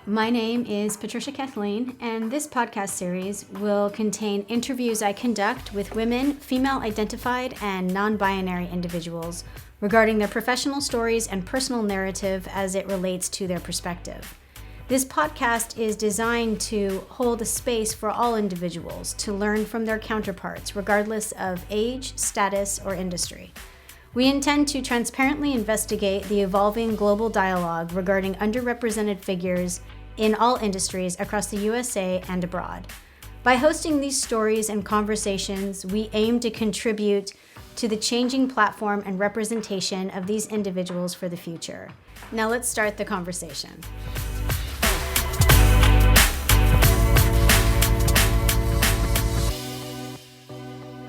My name is Patricia Kathleen, and this podcast series will contain interviews I conduct with women, female-identified, and non-binary individuals regarding their professional stories and personal narrative as it relates to their perspective. This podcast is designed to hold a space for all individuals to learn from their counterparts, regardless of age, status, or industry. We intend to transparently investigate the evolving global dialogue regarding underrepresented figures in all industries across the USA and abroad. By hosting these stories and conversations, we aim to contribute to the changing platform and representation of these individuals for the future. Now let's start the conversation.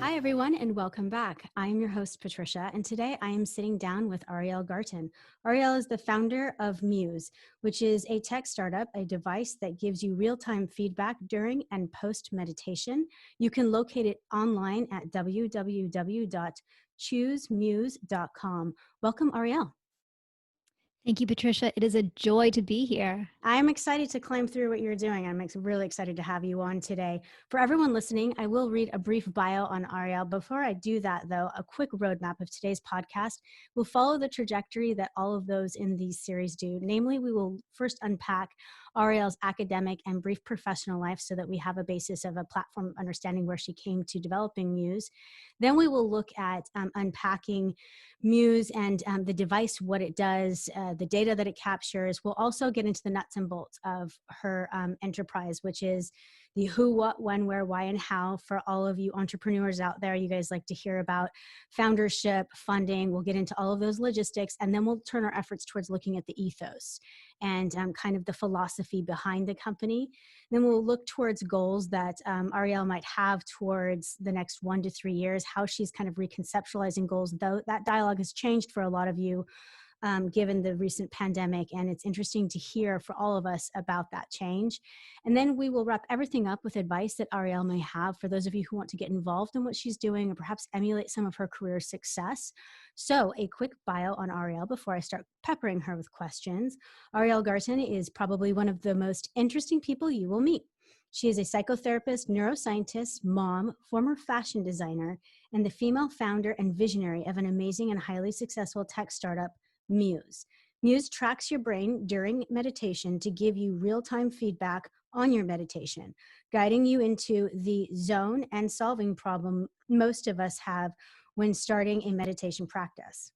Hi, everyone, and welcome back. I'm your host, Patricia, and today I am sitting down with Ariel Garten. Ariel is the founder of Muse, which is a tech startup, a device that gives you real-time feedback during and post-meditation. You can locate it online at www.choosemuse.com. Welcome, Ariel. Thank you, Patricia. It is a joy to be here. I'm excited to climb through what you're doing. I'm really excited to have you on today. For everyone listening, I will read a brief bio on Ariel. Before I do that, though, a quick roadmap of today's podcast will follow the trajectory that all of those in these series do. Namely, we will first unpack Ariel's academic and brief professional life so that we have a basis of a platform of understanding where she came to developing Muse. Then we will look at unpacking Muse and the device, what it does, the data that it captures. We'll also get into the nuts and bolts of her enterprise, which is the who, what, when, where, why, and how for all of you entrepreneurs out there. You guys like to hear about foundership, funding. We'll get into all of those logistics, and then we'll turn our efforts towards looking at the ethos and kind of the philosophy behind the company. Then we'll look towards goals that Ariel might have towards the next 1 to 3 years, how she's kind of reconceptualizing goals, though that dialogue has changed for a lot of you given the recent pandemic, and it's interesting to hear for all of us about that change. And then we will wrap everything up with advice that Ariel may have for those of you who want to get involved in what she's doing or perhaps emulate some of her career success. So a quick bio on Ariel before I start peppering her with questions. Ariel Garten is probably one of the most interesting people you will meet. She is a psychotherapist, neuroscientist, mom, former fashion designer, and the female founder and visionary of an amazing and highly successful tech startup, Muse. Muse tracks your brain during meditation to give you real-time feedback on your meditation, guiding you into the zone and solving problem most of us have when starting a meditation practice.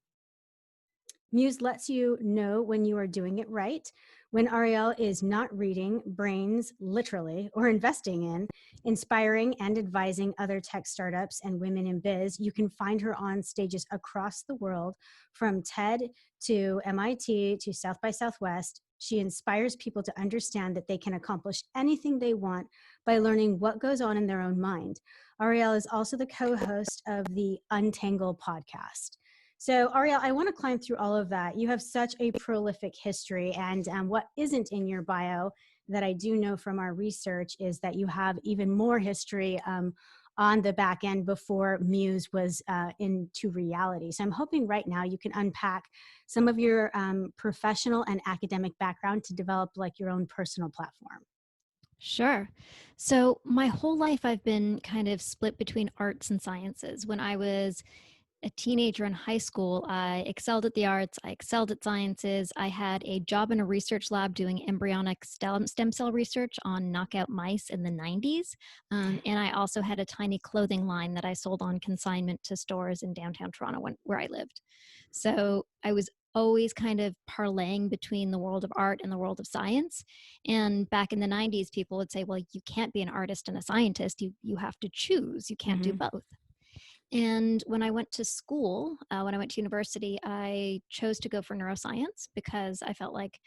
Muse lets you know when you are doing it right, when Ariel is not reading brains literally or investing in, inspiring and advising other tech startups and women in biz. You can find her on stages across the world, from TED to MIT to South by Southwest. She inspires people to understand that they can accomplish anything they want by learning what goes on in their own mind. Ariel is also the co-host of the Untangle Podcast. So, Ariel, I want to climb through all of that. You have such a prolific history, and what isn't in your bio that I do know from our research is that you have even more history on the back end before Muse was into reality. So I'm hoping right now you can unpack some of your professional and academic background to develop like your own personal platform. Sure. So my whole life I've been kind of split between arts and sciences. When I was a teenager in high school, I excelled at the arts, I excelled at sciences. I had a job in a research lab doing embryonic stem cell research on knockout mice in the 90s. And I also had a tiny clothing line that I sold on consignment to stores in downtown Toronto where I lived. So I was always kind of parlaying between the world of art and the world of science. And back in the 90s, people would say, well, you can't be an artist and a scientist. You have to choose. You can't do both. And when I went to school, when I went to university, I chose to go for neuroscience because I felt like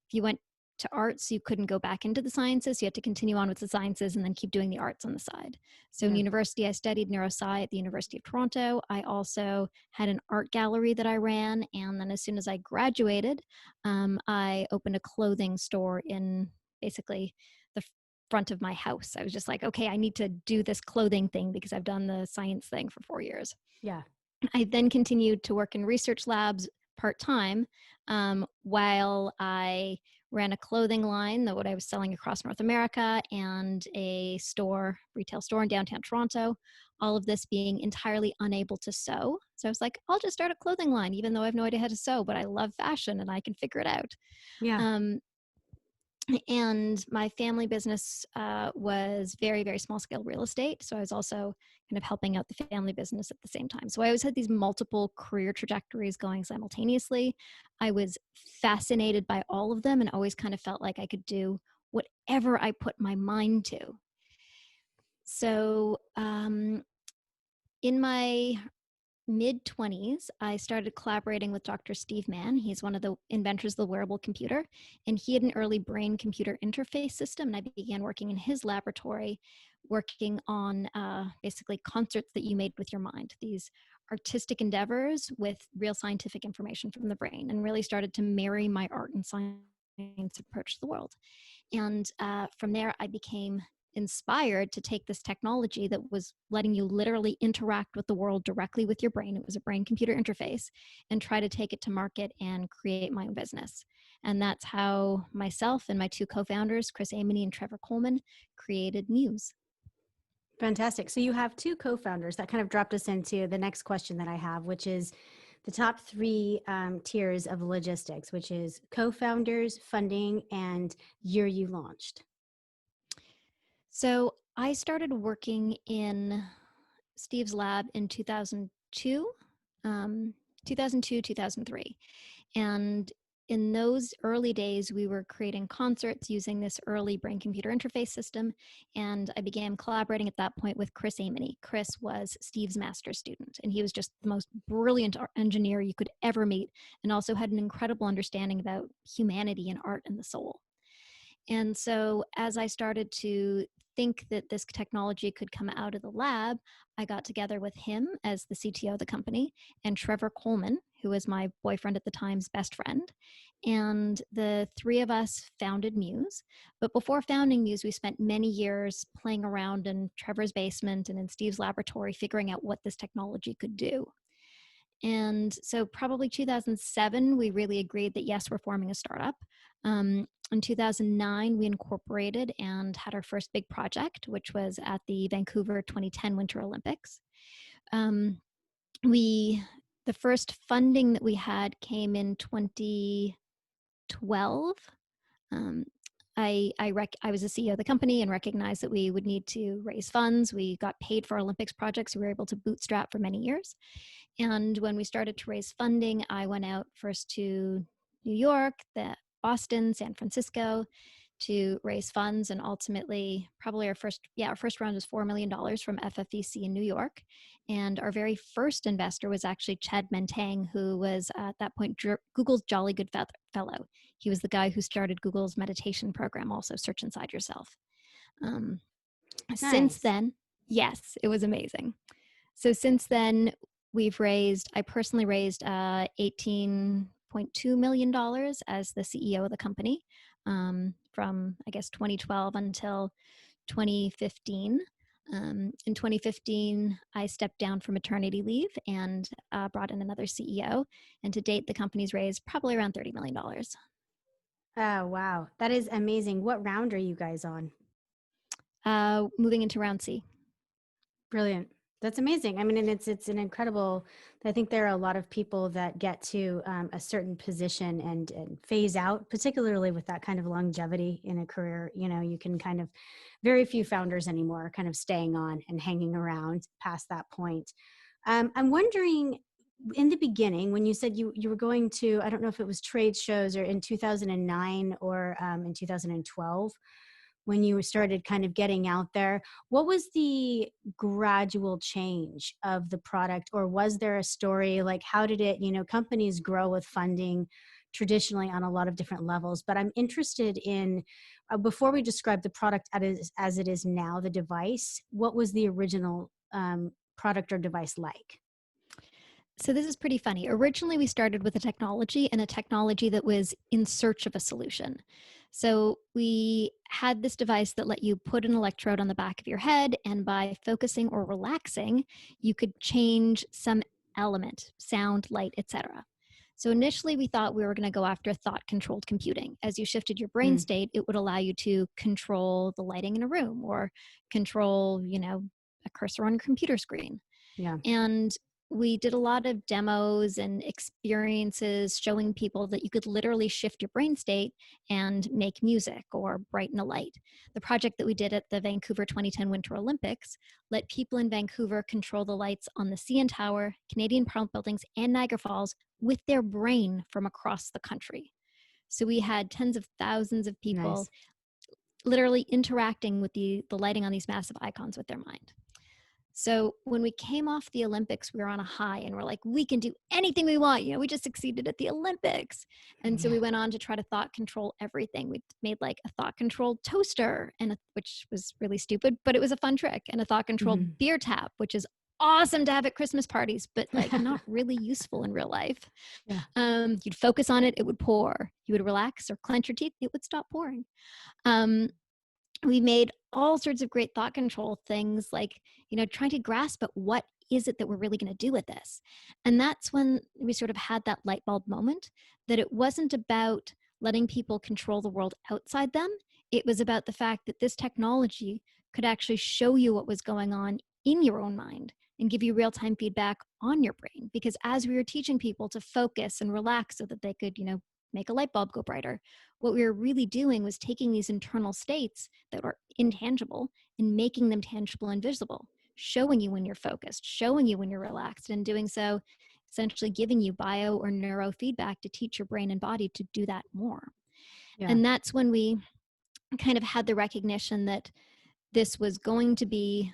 if you went to arts, you couldn't go back into the sciences. You had to continue on with the sciences and then keep doing the arts on the side. So in university, I studied neurosci at the University of Toronto. I also had an art gallery that I ran. And then as soon as I graduated, I opened a clothing store in basically the front of my house. I was just like, okay, I need to do this clothing thing because I've done the science thing for 4 years. Yeah. I then continued to work in research labs part-time while I ran a clothing line that what I was selling across North America, and a retail store in downtown Toronto, all of this being entirely unable to sew. So I was like, I'll just start a clothing line, even though I have no idea how to sew, but I love fashion and I can figure it out. Yeah. Um, and my family business was very, very small scale real estate. So I was also kind of helping out the family business at the same time. So I always had these multiple career trajectories going simultaneously. I was fascinated by all of them and always kind of felt like I could do whatever I put my mind to. So in my mid-20s, I started collaborating with Dr. Steve Mann. He's one of the inventors of the wearable computer, and he had an early brain-computer interface system, and I began working in his laboratory, working on basically concerts that you made with your mind, these artistic endeavors with real scientific information from the brain, and really started to marry my art and science approach to the world. And from there, I became inspired to take this technology that was letting you literally interact with the world directly with your brain. It was a brain computer interface, and try to take it to market and create my own business. And that's how myself and my two co-founders, Chris Amony and Trevor Coleman, created Muse. Fantastic. So you have two co-founders. That kind of dropped us into the next question that I have, which is the top three tiers of logistics, which is co-founders, funding, and year you launched. So I started working in Steve's lab in 2002, 2003. And in those early days, we were creating concerts using this early brain-computer interface system, and I began collaborating at that point with Chris Amony. Chris was Steve's master's student, and he was just the most brilliant engineer you could ever meet, and also had an incredible understanding about humanity and art and the soul. And so as I started to think that this technology could come out of the lab, I got together with him as the CTO of the company, and Trevor Coleman, who was my boyfriend at the time's best friend. And the three of us founded Muse. But before founding Muse, we spent many years playing around in Trevor's basement and in Steve's laboratory, figuring out what this technology could do. And so probably 2007, we really agreed that, yes, we're forming a startup. In 2009, we incorporated and had our first big project, which was at the Vancouver 2010 Winter Olympics. The first funding that we had came in 2012. I was the CEO of the company and recognized that we would need to raise funds. We got paid for our Olympics projects. We were able to bootstrap for many years. And when we started to raise funding, I went out first to New York, Boston, San Francisco to raise funds. And ultimately, probably our first round was $4 million from FFVC in New York. And our very first investor was actually Chad Mentang, who was at that point Google's Jolly Good Fellow. He was the guy who started Google's meditation program, also Search Inside Yourself. Nice. Since then, yes, it was amazing. So since then, I personally raised $18.2 million as the CEO of the company from, I guess, 2012 until 2015. In 2015, I stepped down for maternity leave and brought in another CEO. And to date, the company's raised probably around $30 million. Oh, wow. That is amazing. What round are you guys on? Moving into round C. Brilliant. That's amazing. I mean, and it's an incredible, I think there are a lot of people that get to a certain position and phase out, particularly with that kind of longevity in a career. You know, you can kind of, very few founders anymore are kind of staying on and hanging around past that point. I'm wondering, in the beginning, when you said you were going to, I don't know if it was trade shows or in 2009 or in 2012, when you started kind of getting out there, what was the gradual change of the product? Or was there a story? Like, how did it, companies grow with funding traditionally on a lot of different levels, but I'm interested in, before we describe the product as it is now, the device, what was the original product or device like? So this is pretty funny. Originally, we started with a technology that was in search of a solution. So we had this device that let you put an electrode on the back of your head, and by focusing or relaxing, you could change some element, sound, light, etc. So initially we thought we were going to go after thought-controlled computing. As you shifted your brain state, it would allow you to control the lighting in a room or control, a cursor on your computer screen. Yeah. And we did a lot of demos and experiences showing people that you could literally shift your brain state and make music or brighten a light. The project that we did at the Vancouver 2010 Winter Olympics let people in Vancouver control the lights on the CN Tower, Canadian Parliament buildings, and Niagara Falls with their brain from across the country. So we had tens of thousands of people literally interacting with the lighting on these massive icons with their mind. So when we came off the Olympics, we were on a high and we're like, we can do anything we want. We just succeeded at the Olympics. And so we went on to try to thought control everything. We made like a thought controlled toaster, which was really stupid, but it was a fun trick, and a thought controlled beer tap, which is awesome to have at Christmas parties, but like not really useful in real life. Yeah. You'd focus on it, it would pour. You would relax or clench your teeth, it would stop pouring. We made all sorts of great thought control things, like, trying to grasp at what is it that we're really going to do with this. And that's when we sort of had that light bulb moment, that it wasn't about letting people control the world outside them. It was about the fact that this technology could actually show you what was going on in your own mind and give you real-time feedback on your brain. Because as we were teaching people to focus and relax so that they could, make a light bulb go brighter, what we were really doing was taking these internal states that are intangible and making them tangible and visible, showing you when you're focused, showing you when you're relaxed, and doing so essentially giving you bio or neurofeedback to teach your brain and body to do that more. Yeah. And that's when we kind of had the recognition that this was going to be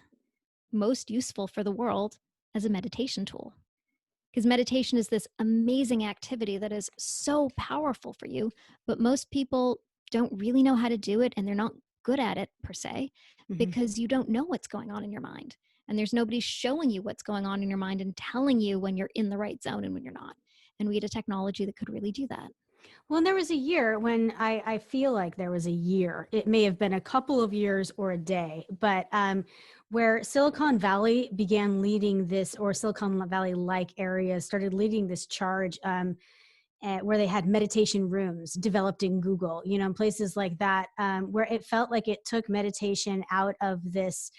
most useful for the world as a meditation tool. Because meditation is this amazing activity that is so powerful for you, but most people don't really know how to do it, and they're not good at it per se, because you don't know what's going on in your mind. And there's nobody showing you what's going on in your mind and telling you when you're in the right zone and when you're not. And we had a technology that could really do that. Well, and there was a year when I feel like there was a year, it may have been a couple of years or a day, but where Silicon Valley began leading this, or Silicon Valley-like areas started leading this charge, where they had meditation rooms developed in Google, and places like that, where it felt like it took meditation out of this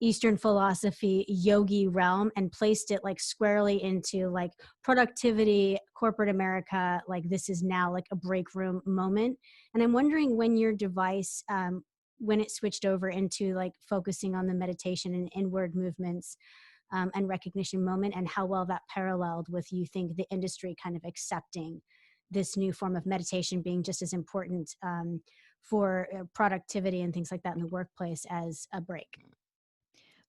Eastern philosophy yogi realm and placed it like squarely into like productivity, corporate America. Like this is now like a break room moment. And I'm wondering when your device, when it switched over into like focusing on the meditation and inward movements and recognition moment, and how well that paralleled with, you think, the industry kind of accepting this new form of meditation being just as important for productivity and things like that in the workplace as a break.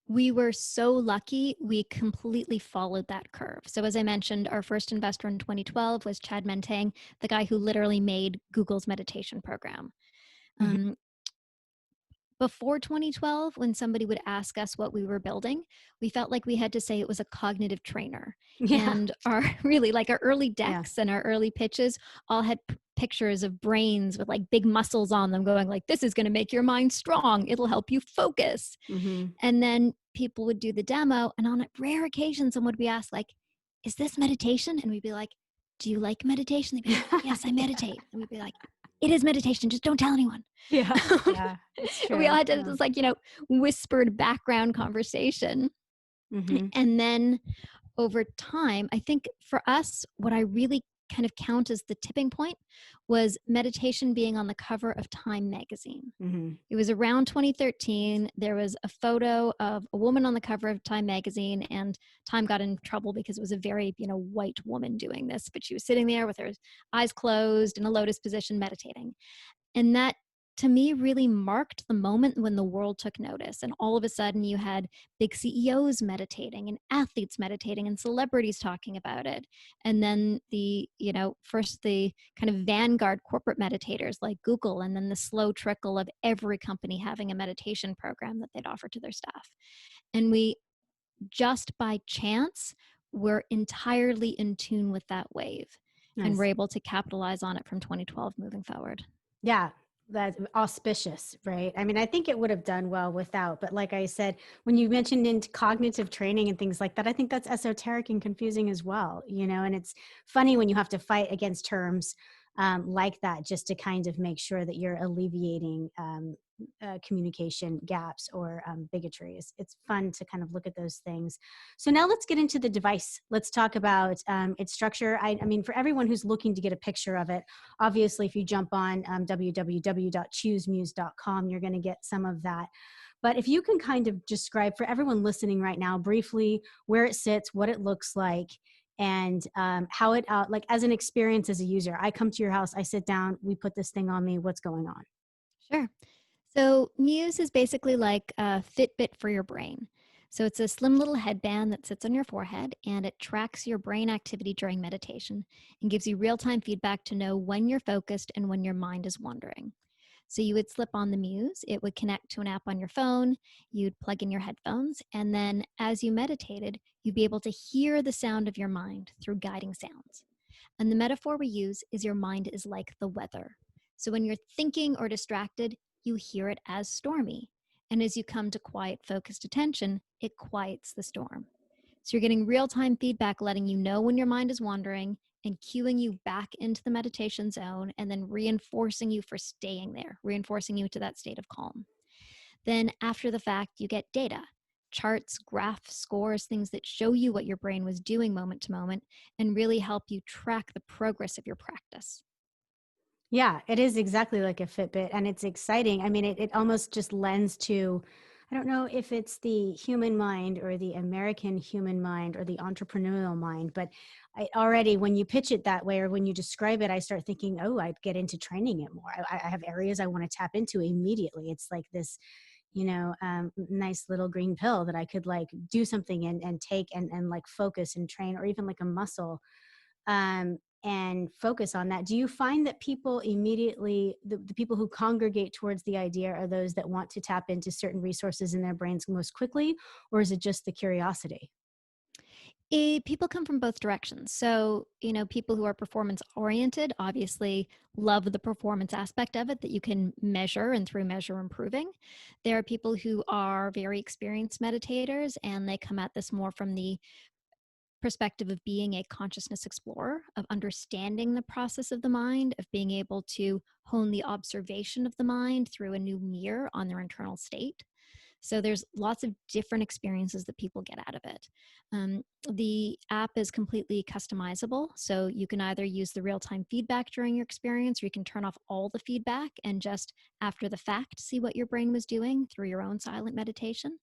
We were so lucky, we completely followed that curve. So as I mentioned, our first investor in 2012 was Chad Mentang, the guy who literally made Google's meditation program. Before 2012, when somebody would ask us what we were building, we felt like we had to say it was a cognitive trainer. Yeah. And our early decks and our early pitches all had pictures of brains with like big muscles on them going like, this is going to make your mind strong. It'll help you focus. And then people would do the demo, and on a rare occasion, someone would be asked like, is this meditation? And we'd be like, do you like meditation? They'd be like, yes, I meditate. And we'd be like, it is meditation. Just don't tell anyone. Yeah. We all had to this whispered background conversation. And then over time, I think for us, what I really kind of count as the tipping point was meditation being on the cover of Time magazine. It was around 2013. There was a photo of a woman on the cover of Time magazine, and Time got in trouble because it was a very, white woman doing this, but she was sitting there with her eyes closed in a lotus position meditating. And that, to me, really marked the moment when the world took notice. And all of a sudden you had big CEOs meditating and athletes meditating and celebrities talking about it. And then first the kind of vanguard corporate meditators like Google, and then the slow trickle of every company having a meditation program that they'd offer to their staff. And we, just by chance, were entirely in tune with that wave. Nice. And we're able to capitalize on it from 2012 moving forward. Yeah. That's auspicious, right? I mean, I think it would have done well without, but like I said, when you mentioned into cognitive training and things like that, I think that's esoteric and confusing as well, and it's funny when you have to fight against terms like that just to kind of make sure that you're alleviating communication gaps or bigotry. It's fun to kind of look at those things. So now let's get into the device. Let's talk about its structure. I mean, for everyone who's looking to get a picture of it, obviously, if you jump on www.choosemuse.com, you're going to get some of that. But if you can kind of describe for everyone listening right now, briefly, where it sits, what it looks like, and how it like as an experience as a user. I come to your house, I sit down, we put this thing on me. What's going on? Sure. So Muse is basically like a Fitbit for your brain. So it's a slim little headband that sits on your forehead, and it tracks your brain activity during meditation and gives you real-time feedback to know when you're focused and when your mind is wandering. So you would slip on the Muse, it would connect to an app on your phone, you'd plug in your headphones, and then as you meditated, you'd be able to hear the sound of your mind through guiding sounds. And the metaphor we use is your mind is like the weather. So when you're thinking or distracted, you hear it as stormy. And as you come to quiet, focused attention, it quiets the storm. So you're getting real-time feedback letting you know when your mind is wandering and cueing you back into the meditation zone and then reinforcing you for staying there, reinforcing you to that state of calm. Then after the fact, you get data, charts, graphs, scores, things that show you what your brain was doing moment to moment and really help you track the progress of your practice. Yeah, it is exactly like a Fitbit, and it's exciting. I mean, it almost just lends to, I don't know if it's the human mind or the American human mind or the entrepreneurial mind, but I already, when you pitch it that way or when you describe it, I start thinking, oh, I'd get into training it more. I have areas I want to tap into immediately. It's like this, nice little green pill that I could like do something and take and like focus and train, or even like a muscle and focus on that. Do you find that people immediately, the people who congregate towards the idea are those that want to tap into certain resources in their brains most quickly, or is it just the curiosity? People come from both directions. So, people who are performance oriented obviously love the performance aspect of it that you can measure and through measure improving. There are people who are very experienced meditators and they come at this more from the perspective of being a consciousness explorer, of understanding the process of the mind, of being able to hone the observation of the mind through a new mirror on their internal state. So there's lots of different experiences that people get out of it. The app is completely customizable. So you can either use the real-time feedback during your experience, or you can turn off all the feedback and just after the fact see what your brain was doing through your own silent meditation.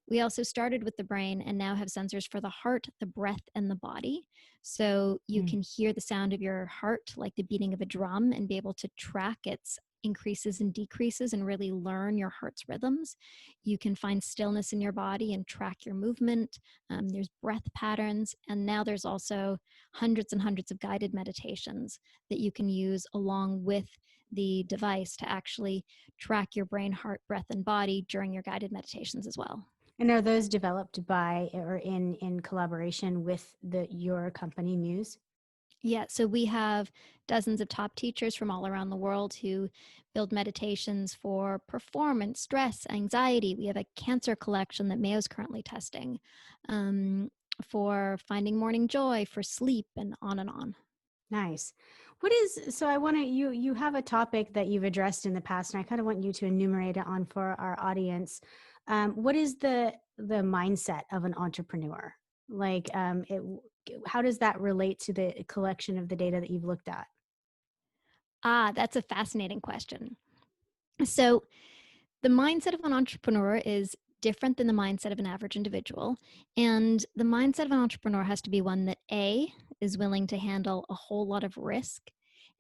We also started with the brain and now have sensors for the heart, the breath, and the body. So you can hear the sound of your heart like the beating of a drum and be able to track its increases and decreases and really learn your heart's rhythms. You can find stillness in your body and track your movement. There's breath patterns. And now there's also hundreds and hundreds of guided meditations that you can use along with the device to actually track your brain, heart, breath, and body during your guided meditations as well. And are those developed by or in collaboration with your company, Muse? Yeah, so we have dozens of top teachers from all around the world who build meditations for performance, stress, anxiety. We have a cancer collection that Mayo's currently testing for finding morning joy, for sleep, and on and on. Nice. So I want to, you have a topic that you've addressed in the past, and I kind of want you to enumerate it on for our audience. What is the mindset of an entrepreneur? Like, how does that relate to the collection of the data that you've looked at? That's a fascinating question. So the mindset of an entrepreneur is different than the mindset of an average individual. And the mindset of an entrepreneur has to be one that A, is willing to handle a whole lot of risk,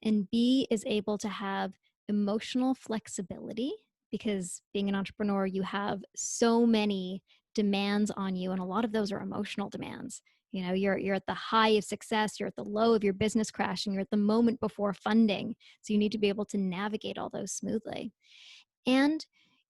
and B, is able to have emotional flexibility, because being an entrepreneur, you have so many demands on you, and a lot of those are emotional demands. You're at the high of success, you're at the low of your business crash, and you're at the moment before funding. So you need to be able to navigate all those smoothly. And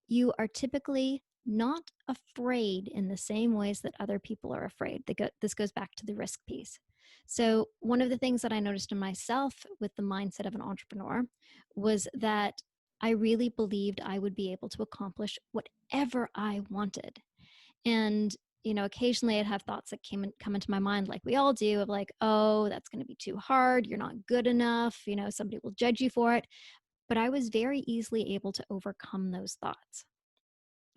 you are typically not afraid in the same ways that other people are afraid. This goes back to the risk piece. So one of the things that I noticed in myself with the mindset of an entrepreneur was that I really believed I would be able to accomplish whatever I wanted. And, occasionally I'd have thoughts that come into my mind, like we all do, of like, oh, that's going to be too hard. You're not good enough. Somebody will judge you for it. But I was very easily able to overcome those thoughts.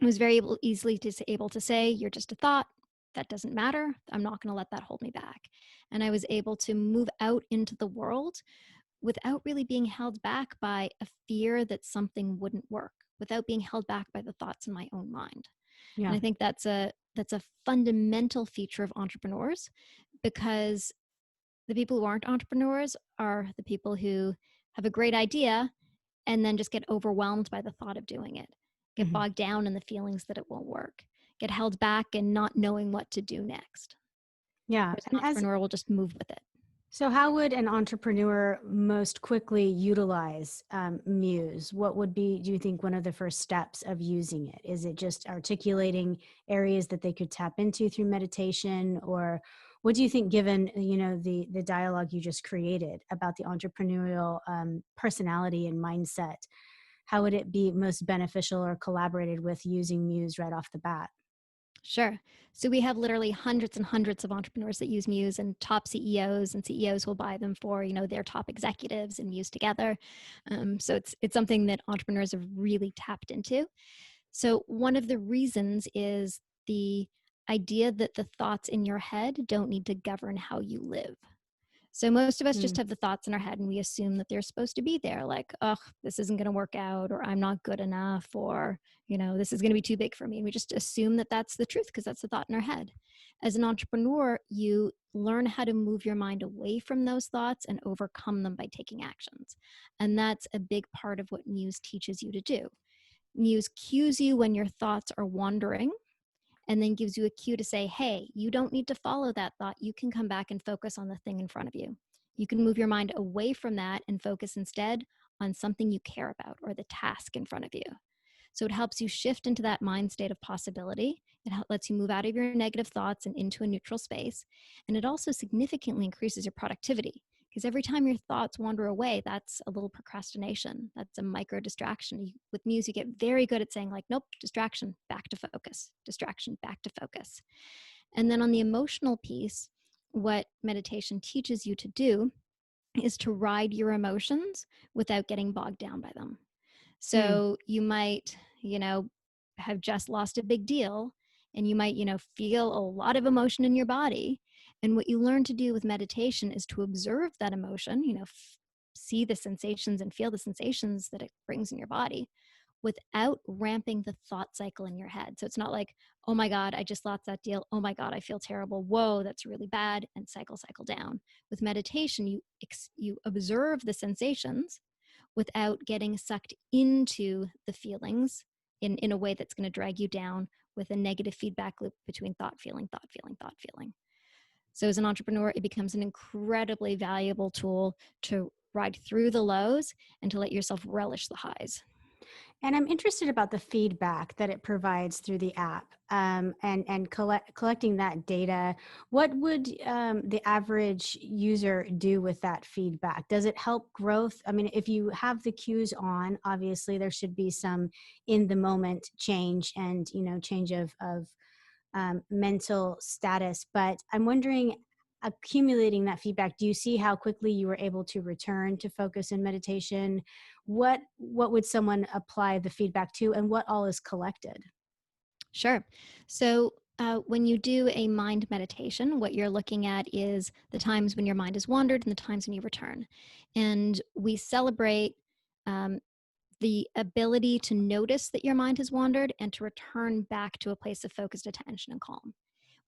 I was very easily able to say, you're just a thought. That doesn't matter. I'm not going to let that hold me back. And I was able to move out into the world without really being held back by a fear that something wouldn't work, without being held back by the thoughts in my own mind. And Yeah. I think that's a fundamental feature of entrepreneurs, because the people who aren't entrepreneurs are the people who have a great idea and then just get overwhelmed by the thought of doing it, get Mhm. bogged down in the feelings that it won't work, get held back and not knowing what to do next. Yeah. Whereas an And entrepreneur will just move with it. so how would an entrepreneur most quickly utilize Muse? What would be, do you think, one of the first steps of using it? Is it just articulating areas that they could tap into through meditation? Or what do you think, given, the dialogue you just created about the entrepreneurial personality and mindset, how would it be most beneficial or collaborated with using Muse right off the bat? Sure. So we have literally hundreds and hundreds of entrepreneurs that use Muse, and top CEOs, and CEOs will buy them for, their top executives and Muse together. So it's something that entrepreneurs have really tapped into. So one of the reasons is the idea that the thoughts in your head don't need to govern how you live. So most of us just Mm. have the thoughts in our head and we assume that they're supposed to be there, like, oh, this isn't going to work out, or I'm not good enough, or, this is going to be too big for me. And we just assume that that's the truth because that's the thought in our head. As an entrepreneur, you learn how to move your mind away from those thoughts and overcome them by taking actions. And that's a big part of what Muse teaches you to do. Muse cues you when your thoughts are wandering, and then gives you a cue to say, hey, you don't need to follow that thought. You can come back and focus on the thing in front of you. You can move your mind away from that and focus instead on something you care about or the task in front of you. So it helps you shift into that mind state of possibility. It lets you move out of your negative thoughts and into a neutral space. And it also significantly increases your productivity, because every time your thoughts wander away, that's a little procrastination. That's a micro distraction. With Muse, you get very good at saying, like, nope, distraction, back to focus, distraction, back to focus. And then on the emotional piece, what meditation teaches you to do is to ride your emotions without getting bogged down by them. Mm. So you might, have just lost a big deal, and you might, feel a lot of emotion in your body. And what you learn to do with meditation is to observe that emotion, see the sensations and feel the sensations that it brings in your body without ramping the thought cycle in your head. So it's not like, oh my God, I just lost that deal. Oh my God, I feel terrible. Whoa, that's really bad. And cycle down. With meditation, you observe the sensations without getting sucked into the feelings in a way that's going to drag you down with a negative feedback loop between thought, feeling, thought, feeling, thought, feeling. So as an entrepreneur, it becomes an incredibly valuable tool to ride through the lows and to let yourself relish the highs. And I'm interested about the feedback that it provides through the app, and collecting that data. What would the average user do with that feedback? Does it help growth? I mean, if you have the cues on, obviously there should be some in the moment change and change of mental status. But I'm wondering, accumulating that feedback, do you see how quickly you were able to return to focus and meditation? What would someone apply the feedback to, and what all is collected? Sure. So when you do a mind meditation, what you're looking at is the times when your mind has wandered and the times when you return. And we celebrate um, the ability to notice that your mind has wandered and to return back to a place of focused attention and calm.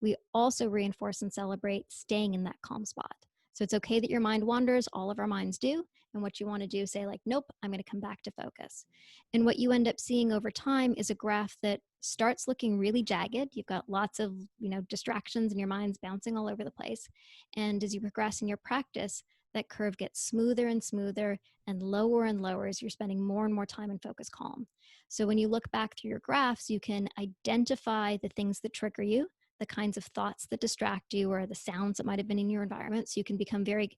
We also reinforce and celebrate staying in that calm spot. So it's okay that your mind wanders. All of our minds do. And what you want to do is say, like, nope, I'm going to come back to focus. And what you end up seeing over time is a graph that starts looking really jagged. You've got lots of, distractions and your mind's bouncing all over the place. And as you progress in your practice, that curve gets smoother and smoother and lower as you're spending more and more time in focus calm. So when you look back through your graphs, you can identify the things that trigger you, the kinds of thoughts that distract you, or the sounds that might have been in your environment. So you can become very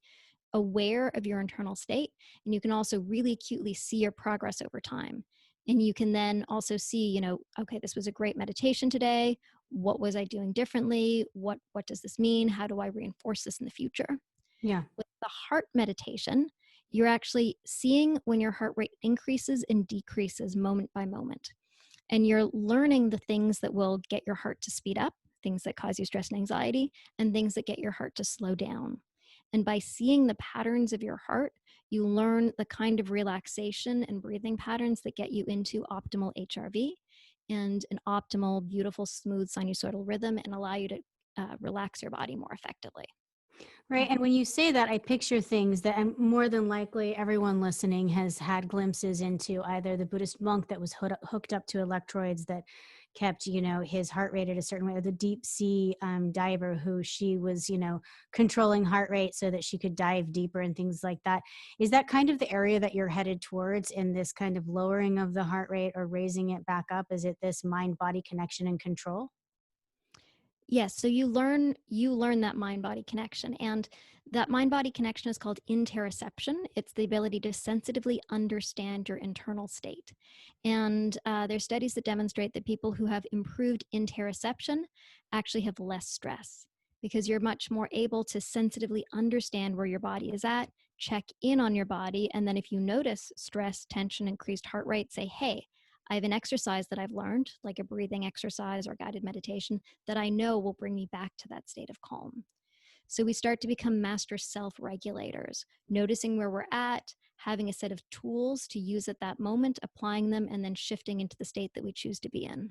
aware of your internal state, and you can also really acutely see your progress over time. And you can then also see, okay, this was a great meditation today. What was I doing differently? What does this mean? How do I reinforce this in the future? Yeah. With the heart meditation, you're actually seeing when your heart rate increases and decreases moment by moment. And you're learning the things that will get your heart to speed up, things that cause you stress and anxiety, and things that get your heart to slow down. And by seeing the patterns of your heart, you learn the kind of relaxation and breathing patterns that get you into optimal HRV and an optimal, beautiful, smooth sinusoidal rhythm and allow you to relax your body more effectively. Right. And when you say that, I picture things that more than likely everyone listening has had glimpses into, either the Buddhist monk that was hooked up to electrodes that kept, his heart rate at a certain way, or the deep sea diver who she was, controlling heart rate so that she could dive deeper and things like that. Is that kind of the area that you're headed towards in this kind of lowering of the heart rate or raising it back up? Is it this mind-body connection and control? Yes, so you learn that mind-body connection, and that mind-body connection is called interoception. It's the ability to sensitively understand your internal state. And there's studies that demonstrate that people who have improved interoception actually have less stress because you're much more able to sensitively understand where your body is at, check in on your body, and then if you notice stress, tension, increased heart rate, say, hey, I have an exercise that I've learned, like a breathing exercise or guided meditation, that I know will bring me back to that state of calm. So we start to become master self-regulators, noticing where we're at, having a set of tools to use at that moment, applying them, and then shifting into the state that we choose to be in.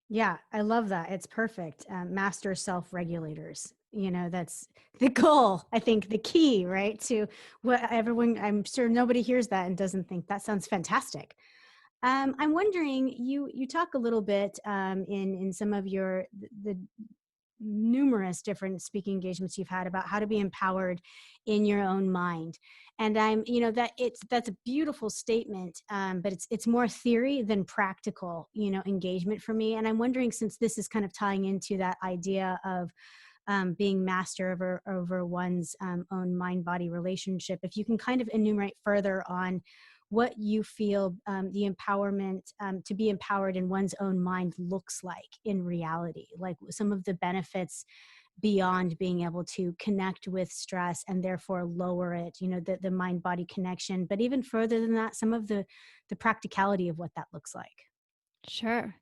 Yeah, I love that. It's perfect. Master self-regulators. That's the goal. I think the key, right? To what everyone, I'm sure nobody hears that and doesn't think that sounds fantastic. I'm wondering, you talk a little bit in some of the numerous different speaking engagements you've had about how to be empowered in your own mind. And that's a beautiful statement, but it's more theory than practical, engagement for me. And I'm wondering, since this is kind of tying into that idea of being master over one's own mind-body relationship, if you can kind of enumerate further on what you feel the empowerment to be empowered in one's own mind looks like in reality, like some of the benefits beyond being able to connect with stress and therefore lower it, the mind-body connection, but even further than that, some of the practicality of what that looks like. Sure.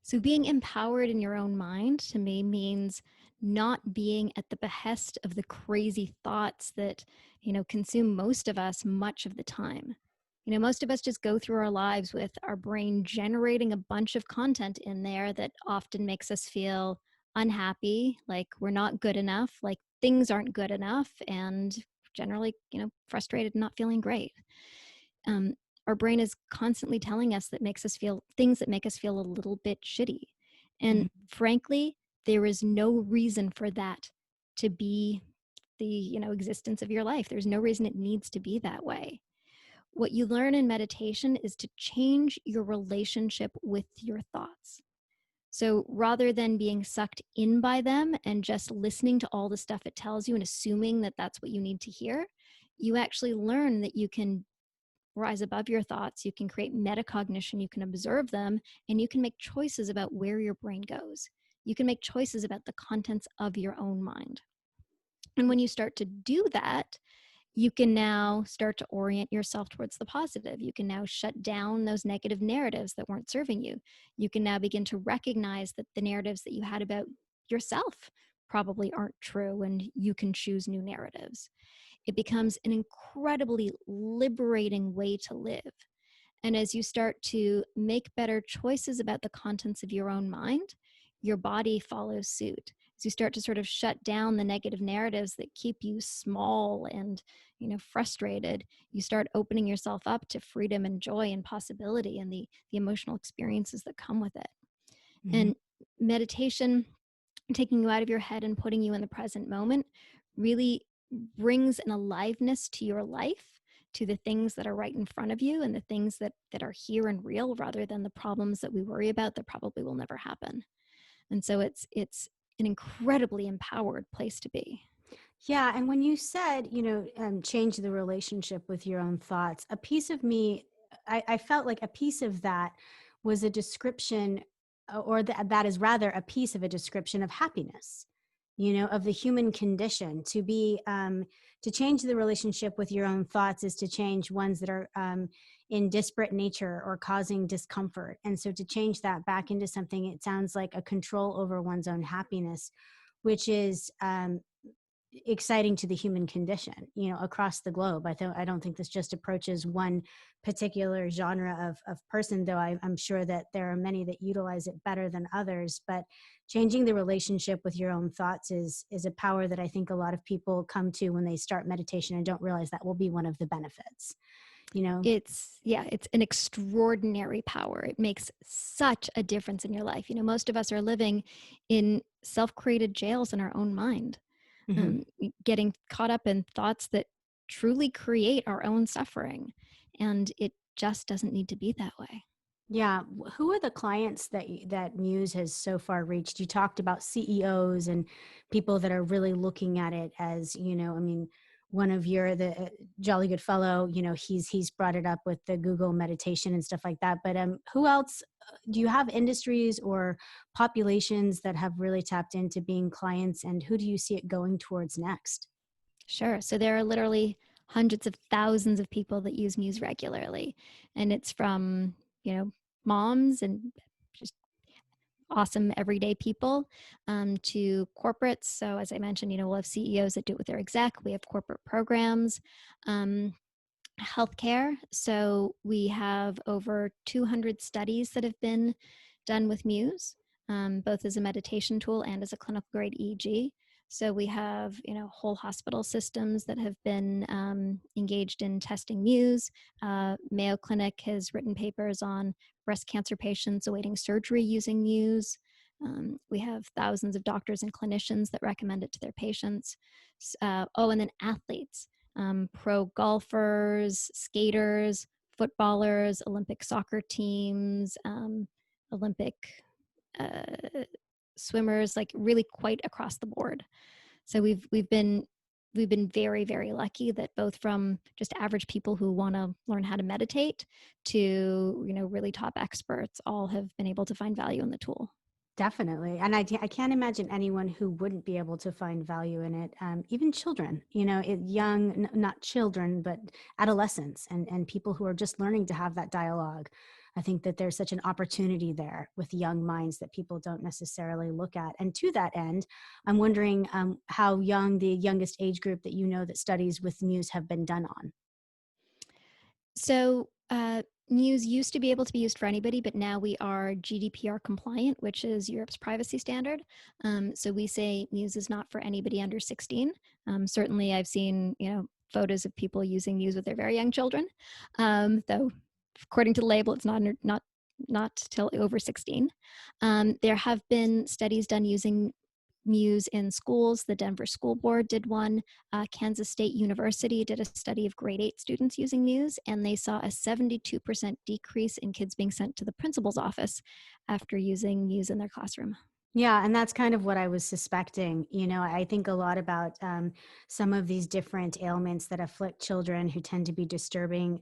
So being empowered in your own mind to me means not being at the behest of the crazy thoughts that, consume most of us much of the time. Most of us just go through our lives with our brain generating a bunch of content in there that often makes us feel unhappy, like we're not good enough, like things aren't good enough, and generally, frustrated and not feeling great. Um, our brain is constantly telling us that makes us feel things that make us feel a little bit shitty. And Mhm. frankly, there is no reason for that to be the, existence of your life. There's no reason it needs to be that way. What you learn in meditation is to change your relationship with your thoughts. So rather than being sucked in by them and just listening to all the stuff it tells you and assuming that that's what you need to hear, you actually learn that you can rise above your thoughts, you can create metacognition, you can observe them, and you can make choices about where your brain goes. You can make choices about the contents of your own mind. And when you start to do that, you can now start to orient yourself towards the positive. You can now shut down those negative narratives that weren't serving you. You can now begin to recognize that the narratives that you had about yourself probably aren't true, and you can choose new narratives. It becomes an incredibly liberating way to live. And as you start to make better choices about the contents of your own mind, your body follows suit. As you start to sort of shut down the negative narratives that keep you small and, frustrated, you start opening yourself up to freedom and joy and possibility and the emotional experiences that come with it. Mhm. And meditation, taking you out of your head and putting you in the present moment, really brings an aliveness to your life, to the things that are right in front of you and the things that are here and real, rather than the problems that we worry about that probably will never happen. And so it's an incredibly empowered place to be. Yeah. And when you said, change the relationship with your own thoughts, a piece of me, I felt like a piece of that was a description, or that is rather a piece of a description of happiness, of the human condition. To change the relationship with your own thoughts is to change ones that are in disparate nature or causing discomfort. And so to change that back into something, it sounds like a control over one's own happiness, which is exciting to the human condition, across the globe. I don't think this just approaches one particular genre of person, though I'm sure that there are many that utilize it better than others. But changing the relationship with your own thoughts is a power that I think a lot of people come to when they start meditation and don't realize that will be one of the benefits, It's an extraordinary power. It makes such a difference in your life. Most of us are living in self-created jails in our own mind, Mm-hmm. getting caught up in thoughts that truly create our own suffering. And it just doesn't need to be that way. Yeah. Who are the clients that Muse has so far reached? You talked about CEOs and people that are really looking at it as, one of the jolly good fellow, he's brought it up with the Google meditation and stuff like that. But who else? Do you have industries or populations that have really tapped into being clients, and who do you see it going towards next? Sure. So there are literally hundreds of thousands of people that use Muse regularly. And it's from, moms and just awesome everyday people to corporates. So as I mentioned, we'll have CEOs that do it with their exec. We have corporate programs, healthcare. So we have over 200 studies that have been done with Muse, both as a meditation tool and as a clinical grade EEG. So we have, whole hospital systems that have been engaged in testing Muse. Mayo Clinic has written papers on breast cancer patients awaiting surgery using Muse. We have thousands of doctors and clinicians that recommend it to their patients. And then athletes, pro golfers, skaters, footballers, Olympic soccer teams, Olympic uh, swimmers, like really quite across the board. So we've been very, very lucky that both from just average people who want to learn how to meditate to really top experts all have been able to find value in the tool. Definitely. And I can't imagine anyone who wouldn't be able to find value in it. Even children, not children, but adolescents and people who are just learning to have that dialogue. I think that there's such an opportunity there with young minds that people don't necessarily look at. And to that end, I'm wondering how young the youngest age group that that studies with Muse have been done on. So Muse used to be able to be used for anybody, but now we are GDPR compliant, which is Europe's privacy standard. So we say Muse is not for anybody under 16. Certainly I've seen, photos of people using Muse with their very young children, though according to the label, it's not till over 16. There have been studies done using Muse in schools. The Denver School Board did one. Kansas State University did a study of grade 8 students using Muse, and they saw a 72% decrease in kids being sent to the principal's office after using Muse in their classroom. Yeah, and that's kind of what I was suspecting. I think a lot about some of these different ailments that afflict children who tend to be disturbing.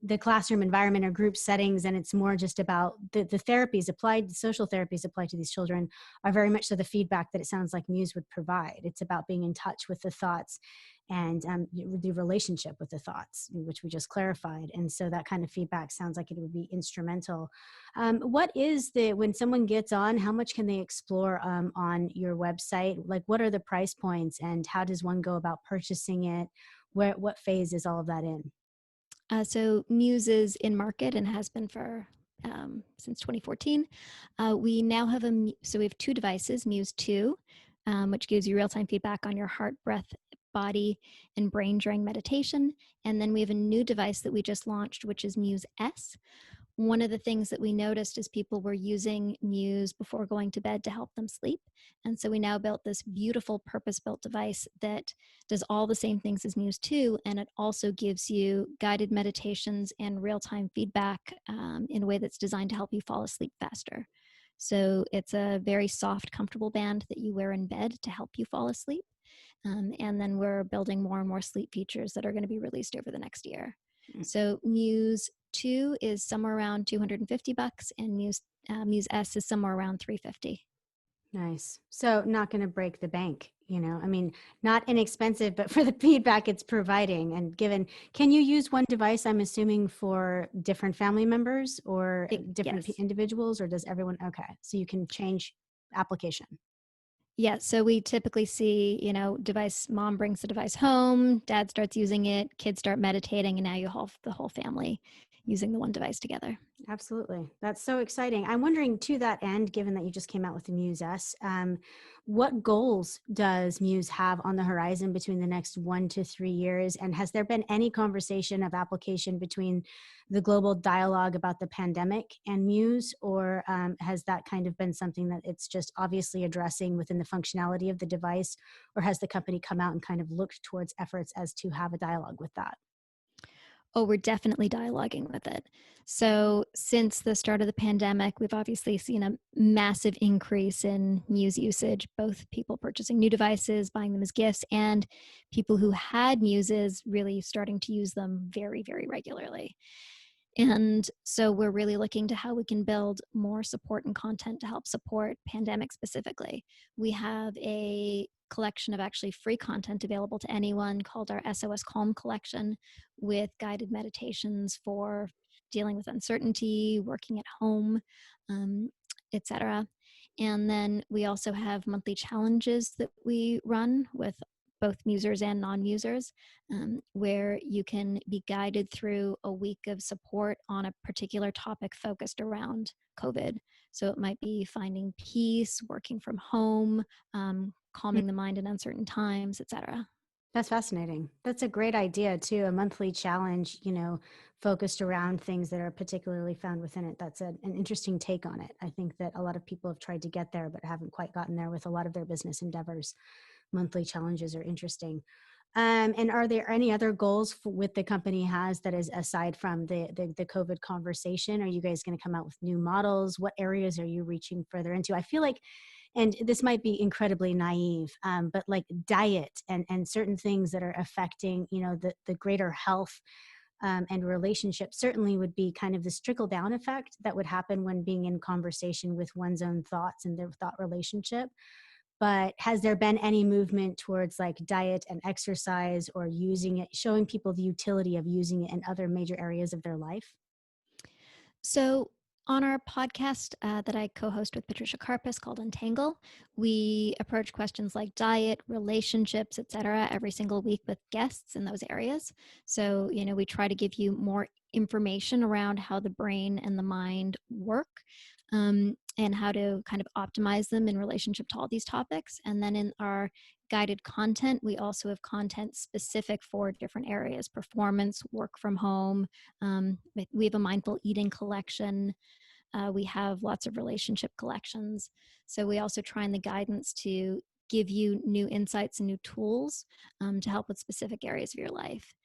The classroom environment or group settings, and it's more just about the therapies applied, the social therapies applied to these children are very much so the feedback that it sounds like Muse would provide. It's about being in touch with the thoughts and the relationship with the thoughts, which we just clarified. And so that kind of feedback sounds like it would be instrumental. When someone gets on, how much can they explore on your website? Like, what are the price points and how does one go about purchasing it? What phase is all of that in? So Muse is in market and has been for since 2014. We now have we have two devices, Muse 2, which gives you real-time feedback on your heart, breath, body, and brain during meditation. And then we have a new device that we just launched, which is Muse S. One of the things that we noticed is people were using Muse before going to bed to help them sleep. And so we now built this beautiful purpose-built device that does all the same things as Muse 2, and it also gives you guided meditations and real-time feedback in a way that's designed to help you fall asleep faster. So it's a very soft, comfortable band that you wear in bed to help you fall asleep. And then we're building more and more sleep features that are going to be released over the next year. Mm. So Muse 2 is somewhere around $250, and Muse S is somewhere around $350. Nice. So not going to break the bank, I mean, not inexpensive, but for the feedback it's providing and given, can you use one device, I'm assuming, for different family members or different Yes. individuals, or does everyone? Okay. So you can change application. Yeah, so we typically see, mom brings the device home, dad starts using it, kids start meditating, and now you have the whole family using the one device together. Absolutely. That's so exciting. I'm wondering, to that end, given that you just came out with the Muse S, what goals does Muse have on the horizon between the next 1 to 3 years? And has there been any conversation of application between the global dialogue about the pandemic and Muse, or has that kind of been something that it's just obviously addressing within the functionality of the device, or has the company come out and kind of looked towards efforts as to have a dialogue with that? Oh, we're definitely dialoguing with it. So since the start of the pandemic, we've obviously seen a massive increase in Muse usage, both people purchasing new devices, buying them as gifts, and people who had Muses really starting to use them very, very regularly. And so we're really looking to how we can build more support and content to help support pandemic specifically. We have a collection of actually free content available to anyone called our SOS Calm collection, with guided meditations for dealing with uncertainty, working at home, etc. And then we also have monthly challenges that we run with both musers and non-musers, where you can be guided through a week of support on a particular topic focused around COVID. So it might be finding peace, working from home, calming the mind in uncertain times, etc. That's fascinating. That's a great idea too. A monthly challenge, focused around things that are particularly found within it. That's an interesting take on it. I think that a lot of people have tried to get there, but haven't quite gotten there with a lot of their business endeavors. Monthly challenges are interesting. And are there any other goals with the company has that is aside from the COVID conversation? Are you guys going to come out with new models? What areas are you reaching further into? I feel like, and this might be incredibly naive, but like diet and certain things that are affecting, the greater health and relationship certainly would be kind of this trickle down effect that would happen when being in conversation with one's own thoughts and their thought relationship. But has there been any movement towards like diet and exercise, or using it, showing people the utility of using it in other major areas of their life? So on our podcast that I co-host with Patricia Karpus called Untangle, we approach questions like diet, relationships, etc. every single week with guests in those areas. So, we try to give you more information around how the brain and the mind work, and how to kind of optimize them in relationship to all these topics. And then in our guided content, we also have content specific for different areas: performance, work from home. We have a mindful eating collection. We have lots of relationship collections. So we also try in the guidance to give you new insights and new tools to help with specific areas of your life.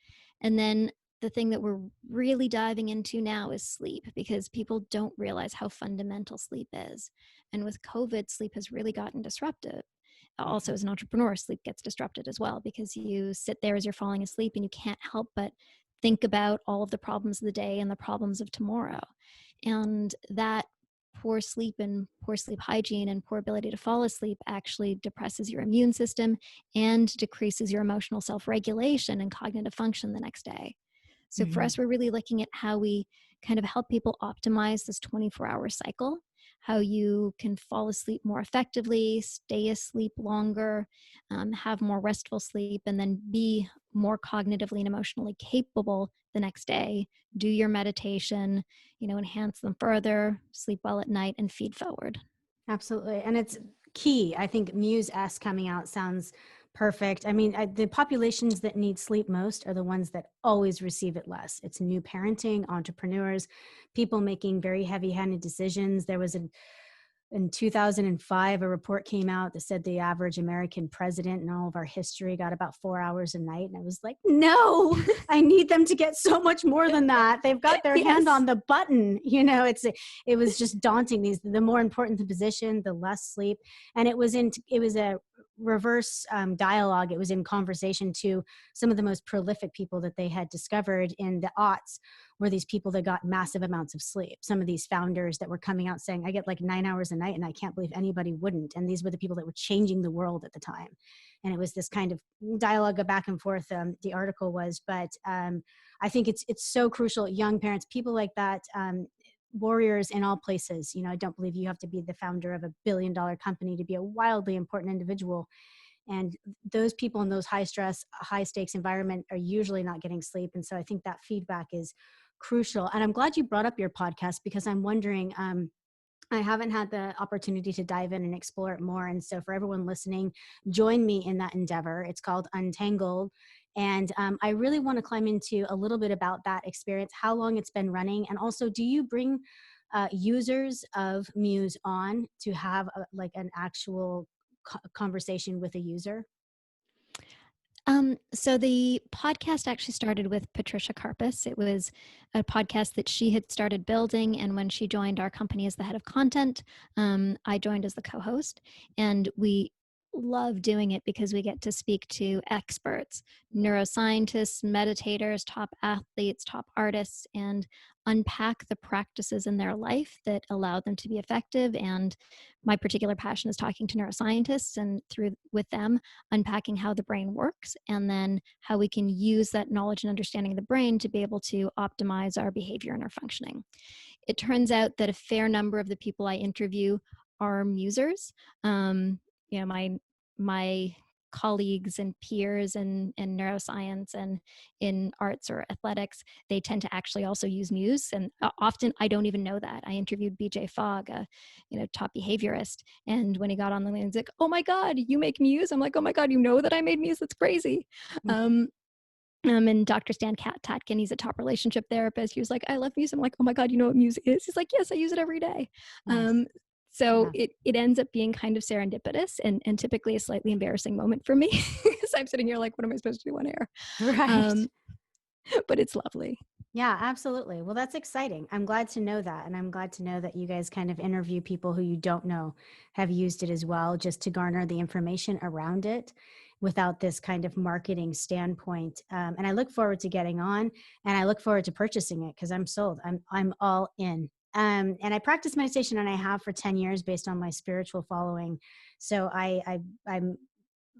And then the thing that we're really diving into now is sleep, because people don't realize how fundamental sleep is. And with COVID, sleep has really gotten disrupted. Also, as an entrepreneur, sleep gets disrupted as well, because you sit there as you're falling asleep and you can't help but think about all of the problems of the day and the problems of tomorrow. And that poor sleep and poor sleep hygiene and poor ability to fall asleep actually depresses your immune system and decreases your emotional self-regulation and cognitive function the next day. So for us, we're really looking at how we kind of help people optimize this 24-hour cycle, how you can fall asleep more effectively, stay asleep longer, have more restful sleep, and then be more cognitively and emotionally capable the next day. Do your meditation, enhance them further, sleep well at night, and feed forward. Absolutely. And it's key. I think Muse S coming out sounds perfect. I mean, the populations that need sleep most are the ones that always receive it less. It's new parenting, entrepreneurs, people making very heavy-handed decisions. There was in 2005, a report came out that said the average American president in all of our history got about 4 hours a night. And I was like, no, I need them to get so much more than that. They've got their hand on the button. It was just daunting. The more important the position, the less sleep. And it was a reverse dialogue. It was in conversation to some of the most prolific people that they had discovered in the aughts were these people that got massive amounts of sleep. Some of these founders that were coming out saying, I get like 9 hours a night and I can't believe anybody wouldn't. And these were the people that were changing the world at the time. And it was this kind of dialogue back and forth, the article was, but I think it's so crucial. Young parents, people like that, warriors in all places. I don't believe you have to be the founder of $1 billion company to be a wildly important individual. And those people in those high stress, high stakes environment are usually not getting sleep. And so I think that feedback is crucial. And I'm glad you brought up your podcast, because I'm wondering, I haven't had the opportunity to dive in and explore it more. And so for everyone listening, join me in that endeavor. It's called Untangled. And I really want to climb into a little bit about that experience, how long it's been running. And also, do you bring users of Muse on to have like an actual conversation with a user? So the podcast actually started with Patricia Karpus. It was a podcast that she had started building. And when she joined our company as the head of content, I joined as the co-host. And we love doing it because we get to speak to experts, neuroscientists, meditators, top athletes, top artists, and unpack the practices in their life that allow them to be effective. And my particular passion is talking to neuroscientists, and with them unpacking how the brain works, and then how we can use that knowledge and understanding of the brain to be able to optimize our behavior and our functioning. It turns out that a fair number of the people I interview are musers. My colleagues and peers in neuroscience and in arts or athletics, they tend to actually also use Muse. And often I don't even know that. I interviewed BJ Fogg, a top behaviorist. And when he got on the line, he's like, oh my God, you make Muse? I'm like, oh my God, you know that I made Muse? That's crazy. And Dr. Stan Tatkin, he's a top relationship therapist. He was like, I love Muse. I'm like, oh my God, you know what Muse is? He's like, yes, I use it every day. Nice. So yeah. It ends up being kind of serendipitous and typically a slightly embarrassing moment for me. So I'm sitting here like, what am I supposed to do on air? Right. But it's lovely. Yeah, absolutely. Well, that's exciting. I'm glad to know that. And I'm glad to know that you guys kind of interview people who you don't know have used it as well, just to garner the information around it without this kind of marketing standpoint. And I look forward to getting on, and I look forward to purchasing it because I'm sold. I'm all in. And I practice meditation, and I have for 10 years based on my spiritual following. So I'm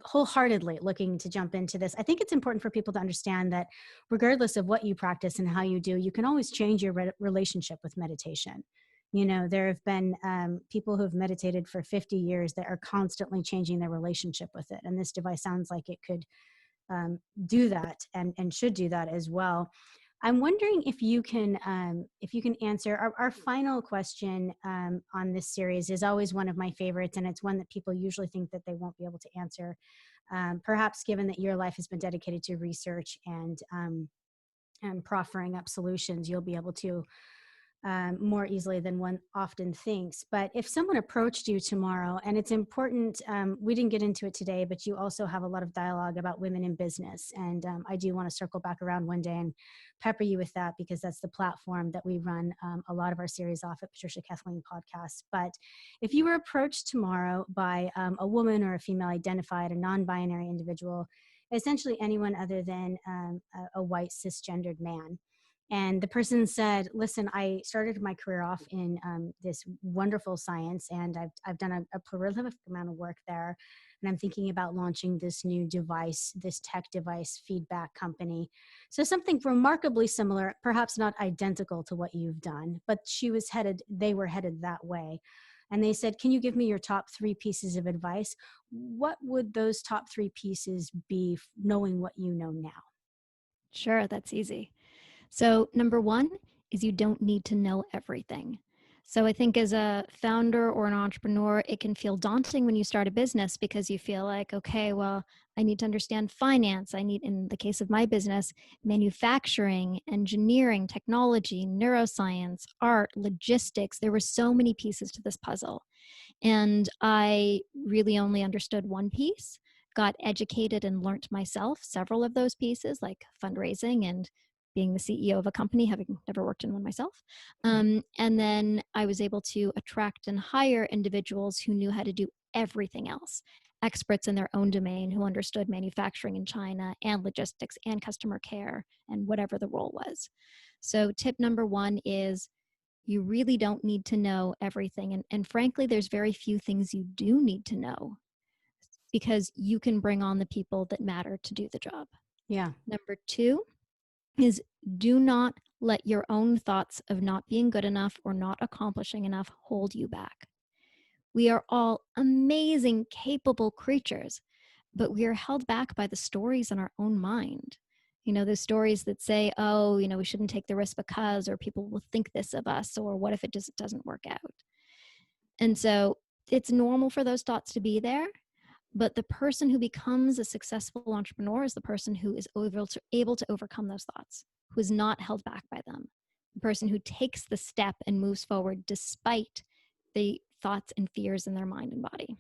wholeheartedly looking to jump into this. I think it's important for people to understand that regardless of what you practice and how you do, you can always change your relationship with meditation. There have been people who have meditated for 50 years that are constantly changing their relationship with it. And this device sounds like it could do that and should do that as well. I'm wondering if you can answer our final question on this series is always one of my favorites, and it's one that people usually think that they won't be able to answer. Perhaps given that your life has been dedicated to research and proffering up solutions, you'll be able to more easily than one often thinks. But if someone approached you tomorrow, and it's important, we didn't get into it today, but you also have a lot of dialogue about women in business. And I do want to circle back around one day and pepper you with that, because that's the platform that we run a lot of our series off at Patricia Kathleen Podcast. But if you were approached tomorrow by a woman or a female identified, a non-binary individual, essentially anyone other than a white cisgendered man, and the person said, listen, I started my career off in this wonderful science, and I've done a prolific amount of work there. And I'm thinking about launching this new device, this tech device feedback company. So something remarkably similar, perhaps not identical to what you've done, but they were headed that way. And they said, can you give me your top 3 pieces of advice? What would those top 3 pieces be, knowing what you know now? Sure, that's easy. So number 1 is you don't need to know everything. So I think as a founder or an entrepreneur, it can feel daunting when you start a business because you feel like, okay, well, I need to understand finance. I need, in the case of my business, manufacturing, engineering, technology, neuroscience, art, logistics. There were so many pieces to this puzzle. And I really only understood one piece, got educated and learned myself several of those pieces, like fundraising and being the CEO of a company, having never worked in one myself. And then I was able to attract and hire individuals who knew how to do everything else. experts in their own domain who understood manufacturing in China and logistics and customer care and whatever the role was. So tip number one is you really don't need to know everything. And frankly, there's very few things you do need to know because you can bring on the people that matter to do the job. Yeah. Number two is do not let your own thoughts of not being good enough or not accomplishing enough hold you back. We are all amazing, capable creatures, but we are held back by the stories in our own mind. You know, those stories that say, oh, you know, we shouldn't take the risk because, or people will think this of us, or what if it just doesn't work out? And so it's normal for those thoughts to be there. But the person who becomes a successful entrepreneur is the person who is able to overcome those thoughts, who is not held back by them, the person who takes the step and moves forward despite the thoughts and fears in their mind and body.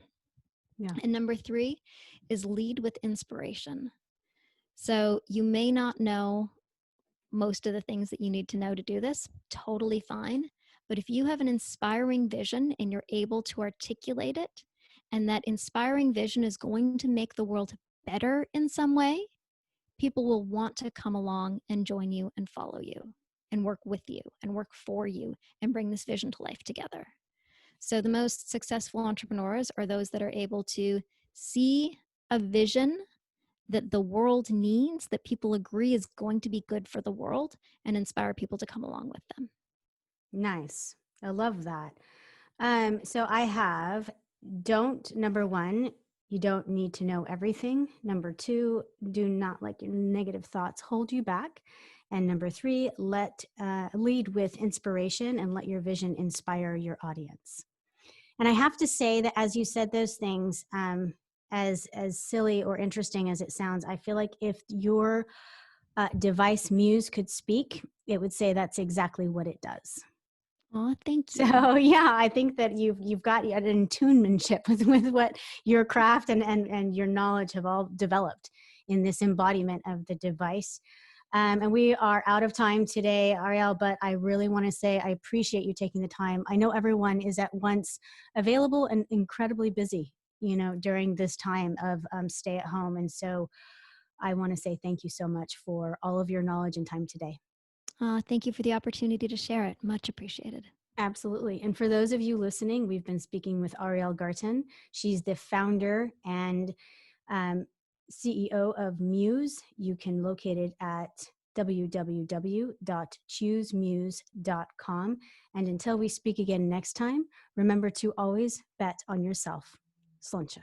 Yeah. And number three is lead with inspiration. So you may not know most of the things that you need to know to do this, totally fine. But if you have an inspiring vision and you're able to articulate it, and that inspiring vision is going to make the world better in some way, people will want to come along and join you and follow you and work with you and work for you and bring this vision to life together. So the most successful entrepreneurs are those that are able to see a vision that the world needs, that people agree is going to be good for the world, and inspire people to come along with them. Nice. I love that. So I have number one, you don't need to know everything. Number two, do not let your negative thoughts hold you back. And number three, lead with inspiration and let your vision inspire your audience. And I have to say that as you said those things, as silly or interesting as it sounds, I feel like if your device Muse could speak, it would say that's exactly what it does. Oh, thank you. So yeah, I think that you've got an attunementship with what your craft and your knowledge have all developed in this embodiment of the device. And we are out of time today, Ariel, but I really want to say I appreciate you taking the time. I know everyone is at once available and incredibly busy, you know, during this time of stay at home. And so I want to say thank you so much for all of your knowledge and time today. Thank you for the opportunity to share it. Much appreciated. Absolutely. And for those of you listening, we've been speaking with Ariel Garten. She's the founder and CEO of Muse. You can locate it at www.choosemuse.com. And until we speak again next time, remember to always bet on yourself. Sluncha.